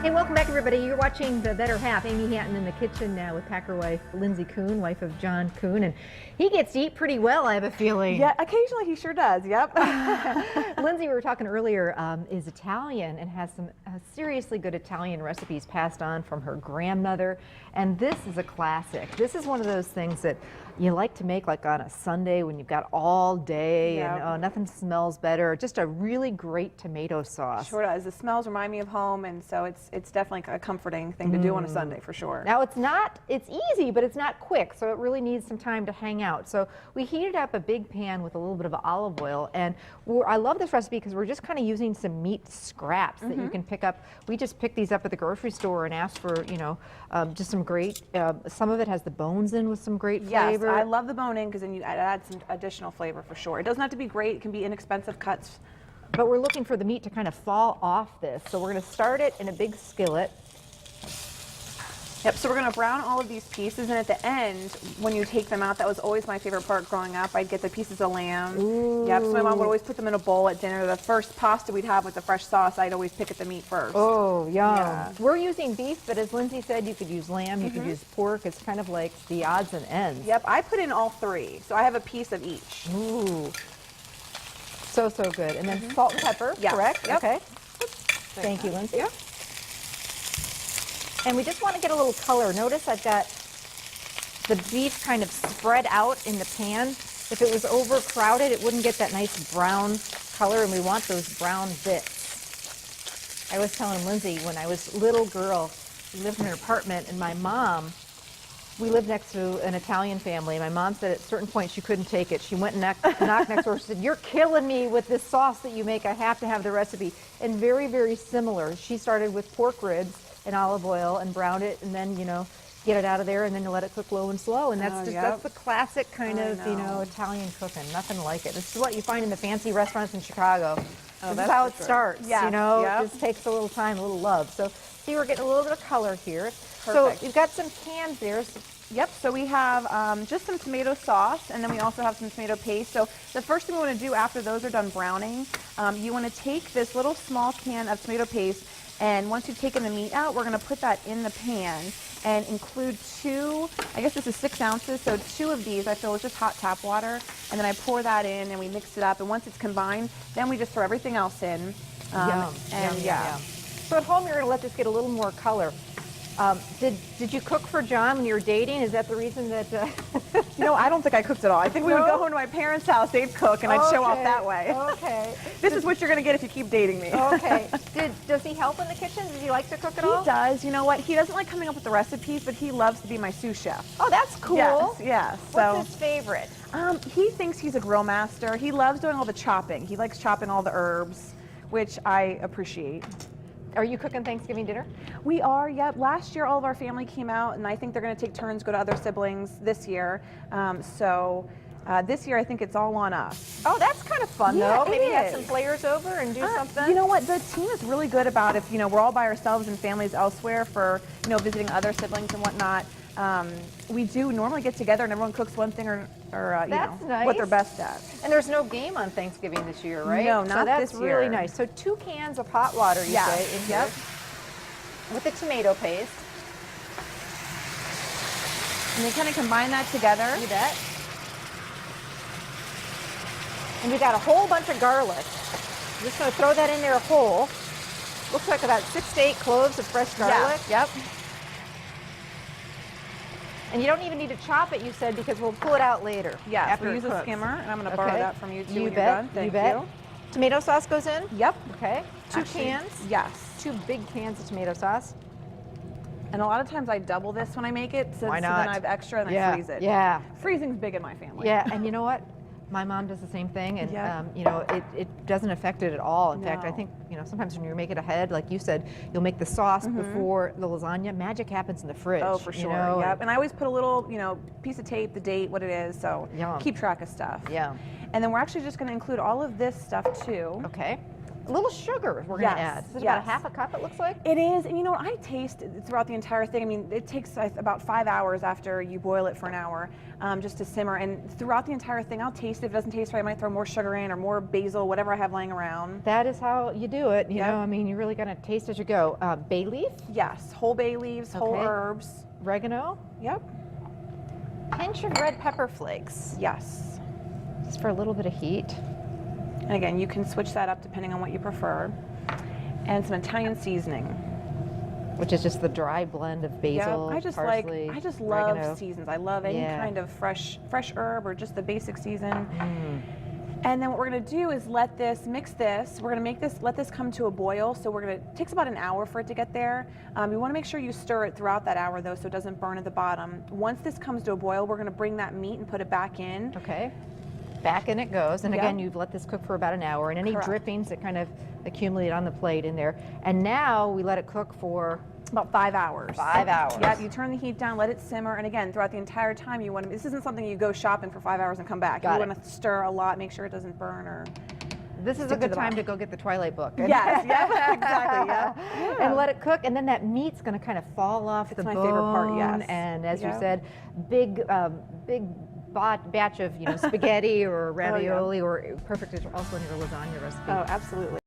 Hey, welcome back, everybody. You're watching The Better Half. Amy Hatton in the kitchen now with Packer wife Lindsay Kuhn, wife of John Kuhn, and he gets to eat pretty well, I have a feeling. Yeah, occasionally he sure does, yep. Lindsay, we were talking earlier, is Italian and has some seriously good Italian recipes passed on from her grandmother, and this is a classic. This is one of those things that you like to make like on a Sunday when you've got all day, yep. And nothing smells better. Just a really great tomato sauce. Sure does. The smells remind me of home, and so it's definitely a comforting thing to do on a Sunday for sure. Now it's easy, but it's not quick, so it really needs some time to hang out. So we heated up a big pan with a little bit of olive oil, and I love this recipe because we're just kind of using some meat scraps that you can pick up. We just picked these up at the grocery store and asked for, you know, just some great, some of it has the bones in with some great flavor. Yes, I love the bone in because then you add some additional flavor for sure. It doesn't have to be great, it can be inexpensive cuts. But we're looking for the meat to kind of fall off this. So we're going to start it in a big skillet. Yep, so we're going to brown all of these pieces, and at the end, when you take them out, that was always my favorite part growing up. I'd get the pieces of lamb. Ooh. Yep, so my mom would always put them in a bowl at dinner. The first pasta we'd have with the fresh sauce, I'd always pick at the meat first. Oh, yum. Yeah. We're using beef, but as Lindsay said, you could use lamb, you could use pork. It's kind of like the odds and ends. Yep, I put in all three, so I have a piece of each. Ooh. So good. And then salt and pepper, correct? Yep. Okay. Thank you, Lindsay. Yep. And we just want to get a little color. Notice I've got the beef kind of spread out in the pan. If it was overcrowded, it wouldn't get that nice brown color, and we want those brown bits. I was telling Lindsay, when I was a little girl, we lived in an apartment, and my mom, we lived next to an Italian family, and my mom said at a certain point she couldn't take it. She went and knocked next door. She said, "You're killing me with this sauce that you make. I have to have the recipe." And very, very similar. She started with pork ribs and olive oil and browned it, and then, you know, get it out of there, and then you let it cook low and slow. And that's that's the classic kind of, you know, Italian cooking. Nothing like it. This is what you find in the fancy restaurants in Chicago. This is how it starts, you know. It just takes a little time, a little love. So see, we're getting a little bit of color here. Perfect. So you've got some cans there. Yep, so we have just some tomato sauce, and then we also have some tomato paste. So the first thing we want to do after those are done browning, you want to take this little small can of tomato paste, and once you've taken the meat out, we're going to put that in the pan and include two, I guess this is 6 ounces, so 2 of these I fill with just hot tap water, and then I pour that in and we mix it up, and once it's combined, then we just throw everything else in. Yum. So at home you're going to let this get a little more color. Did you cook for John when you were dating? Is that the reason that... You know, I don't think I cooked at all. I think we would go home to my parents' house, they'd cook, and I'd show off that way. Okay. This is what you're going to get if you keep dating me. Okay. Does he help in the kitchen? Does he like to cook at all? He does. You know what? He doesn't like coming up with the recipes, but he loves to be my sous chef. Oh, that's cool. Yes. What's his favorite? He thinks he's a grill master. He loves doing all the chopping. He likes chopping all the herbs, which I appreciate. Are you cooking Thanksgiving dinner? We are, yep. Last year all of our family came out, and I think they're going to take turns, go to other siblings this year. This year I think it's all on us. Oh, that's kind of fun, though. Maybe have some is. players over and do something? You know what, the team is really good about if, you know, we're all by ourselves and families elsewhere for, you know, visiting other siblings and whatnot. We do normally get together and everyone cooks one thing or you know, nice. what they're best at. And there's no game on Thanksgiving this year, right? No, not this year. So that's really nice. So 2 cans of hot water, you say, in here, with the tomato paste. And you kind of combine that together. You bet. And we got a whole bunch of garlic. I'm just going to throw that in there whole. Looks like about 6 to 8 cloves of fresh garlic. Yep. And you don't even need to chop it, you said, because we'll pull it out later. Yes, after we it use a skimmer, and I'm going to borrow that from you too when you're done. Thank you. Tomato sauce goes in? Yep. Okay. 2 cans? Yes. 2 big cans of tomato sauce. And a lot of times I double this when I make it, so then I have extra and I freeze it. Yeah. Freezing's big in my family. Yeah, and you know what? My mom does the same thing, and you know, it doesn't affect it at all. In fact, I think, you know, sometimes when you make it ahead, like you said, you'll make the sauce before the lasagna. Magic happens in the fridge. Oh, for sure. You know? Yep. And I always put a little, you know, piece of tape, the date, what it is, so keep track of stuff. Yeah. And then we're actually just going to include all of this stuff too. Okay. A little sugar we're going to add. Is it about a half a cup, it looks like? It is, and you know, I taste throughout the entire thing. I mean, it takes about 5 hours after you boil it for an hour just to simmer, and throughout the entire thing, I'll taste it. If it doesn't taste right, I might throw more sugar in or more basil, whatever I have laying around. That is how you do it, you know, I mean, you're really going to taste as you go. Bay leaf? Yes, whole bay leaves, whole herbs. Oregano? Yep. Pinch of red pepper flakes. Yes. Just for a little bit of heat. And again, you can switch that up depending on what you prefer. And some Italian seasoning. Which is just the dry blend of basil, parsley, I just oregano. love seasons. I love any kind of fresh herb or just the basic season. And then what we're going to do is mix this. We're going to let this come to a boil. So it takes about an hour for it to get there. You want to make sure you stir it throughout that hour though, so it doesn't burn at the bottom. Once this comes to a boil, we're going to bring that meat and put it back in. Okay. Back in it goes. And again, you've let this cook for about an hour, and any drippings that kind of accumulate on the plate in there. And now we let it cook for about 5 hours. 5 hours. Yep, you turn the heat down, let it simmer, and again, throughout the entire time, you want to, this isn't something you go shopping for 5 hours and come back. You want to stir a lot, make sure it doesn't burn or This is a good time to go get the Twilight book. Yes, yeah, exactly, yeah. And let it cook, and then that meat's going to kind of fall off the bone. It's my favorite part, yes. And as you said, big batch of spaghetti or ravioli, or perfect also in your lasagna recipe. Oh, absolutely.